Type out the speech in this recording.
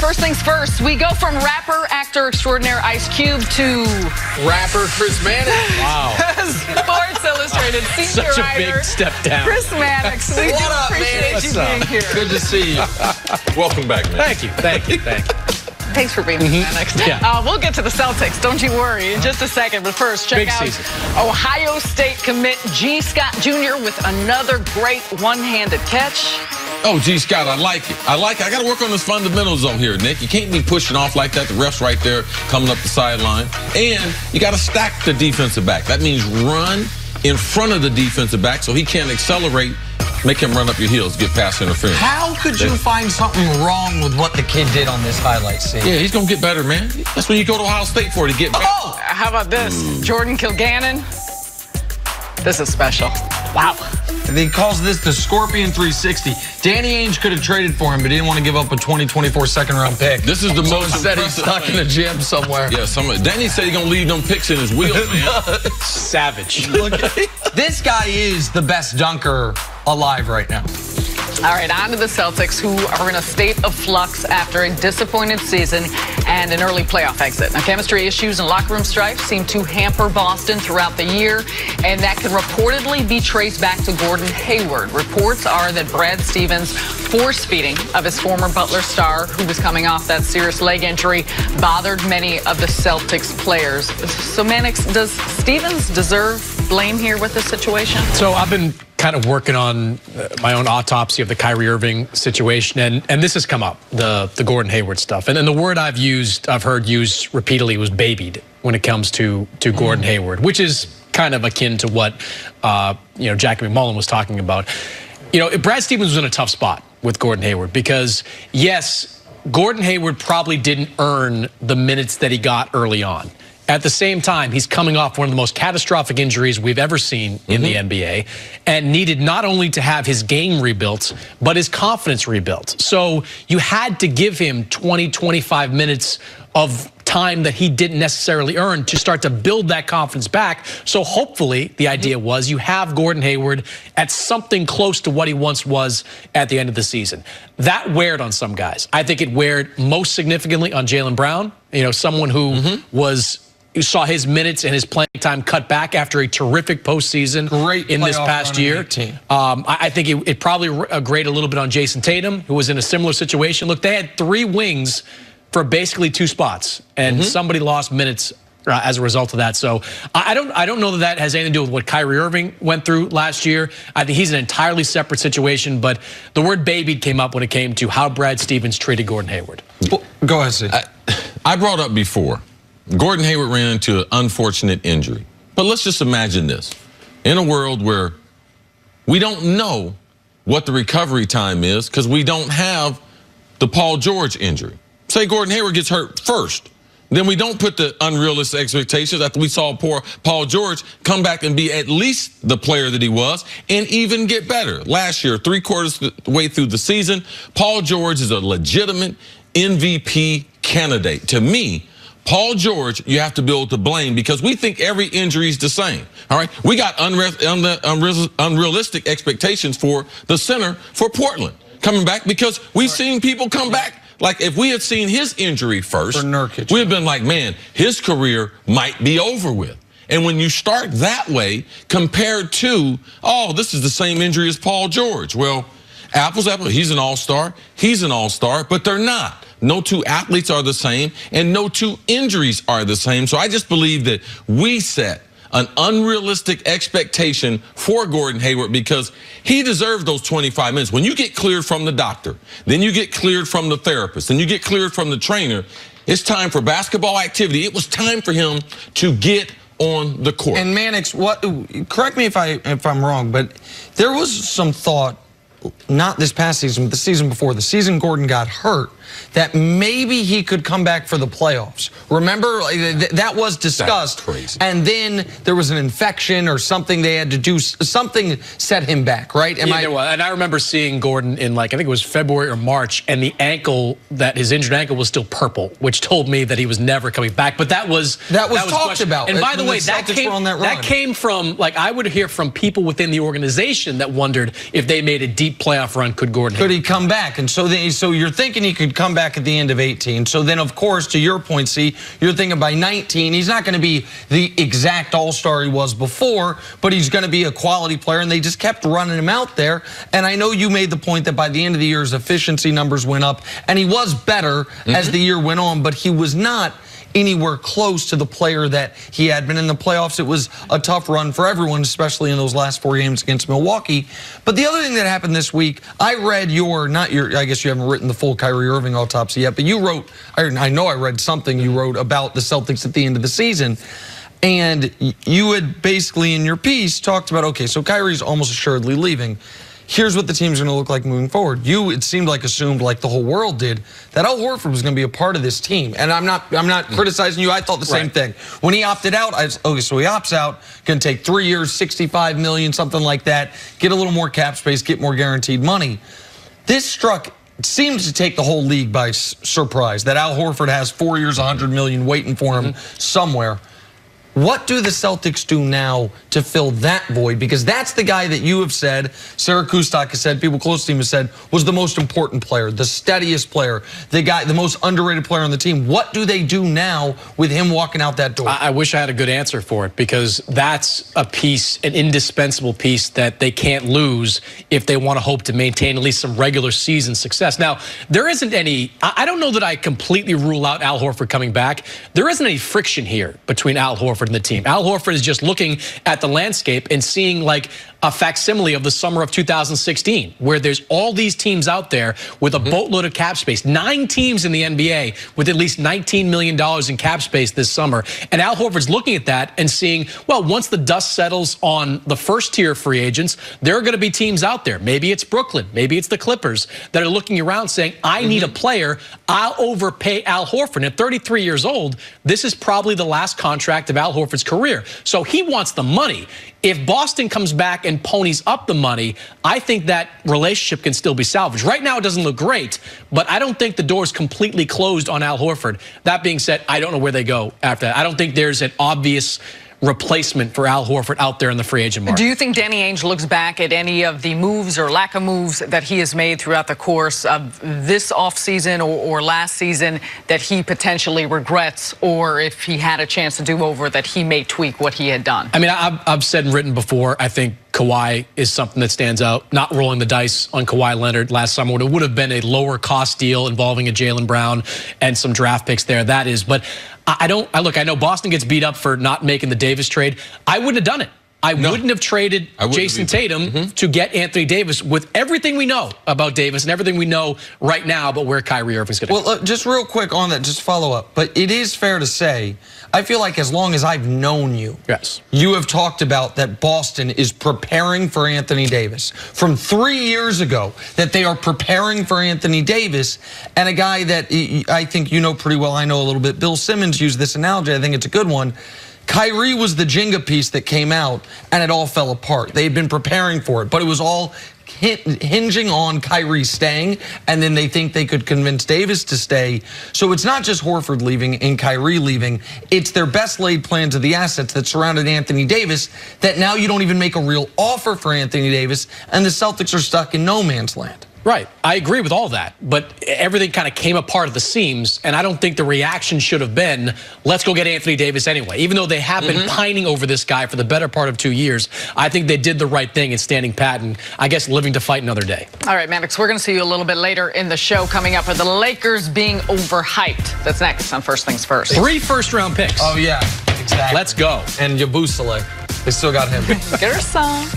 first things first, we go from rapper, actor extraordinaire Ice Cube to rapper Chris Mannix. Wow. Sports Illustrated senior Such a writer, big step down. Chris Mannix. We What up, appreciate Mannix? you being here. Good to see you. Welcome back, man. Thank you. Thanks for being here, Mannix. Yeah. We'll get to the Celtics, don't you worry, in just a second. But first, check Big out season. Ohio State commit G. Scott Jr. with another great one-handed catch. Oh, gee, Scott, I like it. I got to work on his fundamentals on here, Nick. You can't be pushing off like that. The ref's right there coming up the sideline. And you got to stack the defensive back. That means run in front of the defensive back so he can't accelerate, make him run up your heels, get past interference. How could you find something wrong with what the kid did on this highlight scene? Yeah, he's going to get better, man. That's what you go to Ohio State for, to get better. Oh! How about this? Jordan Kilgannon. This is special. Wow. He calls this the Scorpion 360. Danny Ainge could have traded for him, but he didn't want to give up a 2024 second-round pick. This is the most Said he's stuck in a gym somewhere. Yeah, Danny said he's going to leave them picks in his wheels, man. Savage. Look, this guy is the best dunker alive right now. All right, on to the Celtics, who are in a state of flux after a disappointed season and an early playoff exit. Now, chemistry issues and locker room strife seem to hamper Boston throughout the year, and that could reportedly be traced back to Gordon Hayward. Reports are that Brad Stevens' force-feeding of his former Butler star, who was coming off that serious leg injury, bothered many of the Celtics players. So, Mannix, does Stevens deserve blame here with this situation? So I've been kind of working on my own autopsy of the Kyrie Irving situation, and this has come up, the Gordon Hayward stuff. And then the word I've heard used repeatedly was babied when it comes to Gordon Hayward, which is kind of akin to what Jackie McMullen was talking about. Brad Stevens was in a tough spot with Gordon Hayward because, yes, Gordon Hayward probably didn't earn the minutes that he got early on. At the same time, he's coming off one of the most catastrophic injuries we've ever seen in the NBA and needed not only to have his game rebuilt, but his confidence rebuilt. So you had to give him 20, 25 minutes of time that he didn't necessarily earn to start to build that confidence back. So hopefully the idea was you have Gordon Hayward at something close to what he once was at the end of the season. That weared on some guys. I think it weared most significantly on Jaylen Brown, someone who you saw his minutes and his playing time cut back after a terrific postseason in this past year. I think it probably grated a little bit on Jason Tatum, who was in a similar situation. Look, they had 3 wings for basically 2 spots, and somebody lost minutes as a result of that. So I don't know that has anything to do with what Kyrie Irving went through last year. I think he's an entirely separate situation, but the word babied came up when it came to how Brad Stevens treated Gordon Hayward. Well, go ahead, Steve. I brought up before, Gordon Hayward ran into an unfortunate injury. But let's just imagine this. In a world where we don't know what the recovery time is because we don't have the Paul George injury. Say Gordon Hayward gets hurt first. Then we don't put the unrealistic expectations after we saw poor Paul George come back and be at least the player that he was and even get better. Last year, 3/4 of the way through the season, Paul George is a legitimate MVP candidate. To me, Paul George, you have to be able to blame because we think every injury is the same. All right, we got unrealistic expectations for the center for Portland coming back because we've seen people come back. Like if we had seen his injury first, we'd have been like, man, his career might be over with. And when you start that way compared to, oh, this is the same injury as Paul George. Well, apples, he's an all-star, he's an all-star, but they're not. No 2 athletes are the same, and no 2 injuries are the same. So I just believe that we set an unrealistic expectation for Gordon Hayward because he deserved those 25 minutes. When you get cleared from the doctor, then you get cleared from the therapist, then you get cleared from the trainer, it's time for basketball activity. It was time for him to get on the court. And Mannix, correct me if I'm wrong, but there was some thought, not this past season, but the season before, the season Gordon got hurt, that maybe he could come back for the playoffs. Remember, that was discussed. That's crazy. And then there was an infection or something they had to do. Something set him back, right? And I remember seeing Gordon in I think it was February or March, and the ankle, his injured ankle was still purple, which told me that he was never coming back. But that was talked about. And by the way, that came from, I would hear from people within the organization that wondered if they made a deep deep playoff run could Gordon Hayward? Could he come back? And so you're thinking he could come back at the end of 18. So then, of course, to your point, see, you're thinking by 19, he's not going to be the exact all-star he was before, but he's going to be a quality player, and they just kept running him out there. And I know you made the point that by the end of the year, his efficiency numbers went up, and he was better as the year went on, but he was not anywhere close to the player that he had been in the playoffs. It was a tough run for everyone, especially in those last 4 games against Milwaukee. But the other thing that happened this week, I read I guess you haven't written the full Kyrie Irving autopsy yet, but you wrote, I know I read something you wrote about the Celtics at the end of the season. And you had basically in your piece talked about, okay, so Kyrie's almost assuredly leaving. Here's what the team's going to look like moving forward. It seemed like assumed, like the whole world did, that Al Horford was going to be a part of this team. And I'm not criticizing you. I thought the same thing. When he opted out, okay, so he opts out, going to take 3 years, $65 million, something like that, get a little more cap space, get more guaranteed money. This seems to take the whole league by surprise, that Al Horford has 4 years, $100 million waiting for him somewhere. What do the Celtics do now to fill that void? Because that's the guy that you have said, Sarah Kustok has said, people close to him have said, was the most important player, the steadiest player, the most underrated player on the team. What do they do now with him walking out that door? I wish I had a good answer for it, because that's a piece, an indispensable piece that they can't lose if they want to hope to maintain at least some regular season success. Now, there isn't any, I don't know that I completely rule out Al Horford coming back. There isn't any friction here between Al Horford and the team. Al Horford is just looking at the landscape and seeing like a facsimile of the summer of 2016, where there's all these teams out there with a boatload of cap space. 9 teams in the NBA with at least $19 million in cap space this summer. And Al Horford's looking at that and seeing, well, once the dust settles on the first tier free agents, there are going to be teams out there. Maybe it's Brooklyn, maybe it's the Clippers, that are looking around saying, I need a player. I'll overpay Al Horford. At 33 years old, this is probably the last contract of Al Horford's career. So he wants the money. If Boston comes back and ponies up the money, I think that relationship can still be salvaged. Right now, it doesn't look great, but I don't think the door is completely closed on Al Horford. That being said, I don't know where they go after that. I don't think there's an obvious replacement for Al Horford out there in the free agent market. Do you think Danny Ainge looks back at any of the moves or lack of moves that he has made throughout the course of this offseason or last season that he potentially regrets, or if he had a chance to do over, that he may tweak what he had done? I mean, I've said and written before, I think Kawhi is something that stands out. Not rolling the dice on Kawhi Leonard last summer, when it would have been a lower cost deal involving a Jaylen Brown and some draft picks there. That is, but I know Boston gets beat up for not making the Davis trade. I wouldn't have done it. I wouldn't have traded Jason Tatum to get Anthony Davis, with everything we know about Davis and everything we know right now about where Kyrie Irving's going to go. Well, just real quick on that, just follow up. But it is fair to say, I feel like as long as I've known you, you have talked about that Boston is preparing for Anthony Davis. From 3 years ago, that they are preparing for Anthony Davis, and a guy that I think you know pretty well, I know a little bit, Bill Simmons used this analogy, I think it's a good one. Kyrie was the Jenga piece that came out, and it all fell apart. They had been preparing for it, but it was all hinging on Kyrie staying, and then they think they could convince Davis to stay. So it's not just Horford leaving and Kyrie leaving. It's their best laid plans of the assets that surrounded Anthony Davis that now you don't even make a real offer for Anthony Davis, and the Celtics are stuck in no man's land. Right. I agree with all that, but everything kind of came apart at the seams, and I don't think the reaction should have been, let's go get Anthony Davis anyway. Even though they have been pining over this guy for the better part of 2 years, I think they did the right thing in standing pat and, I guess, living to fight another day. All right, Mannix, we're going to see you a little bit later in the show. Coming up, are the Lakers being overhyped? That's next on First Things First. 3 first-round picks. Oh, yeah, exactly. Let's go. And Yabusele. They still got him. Get her some.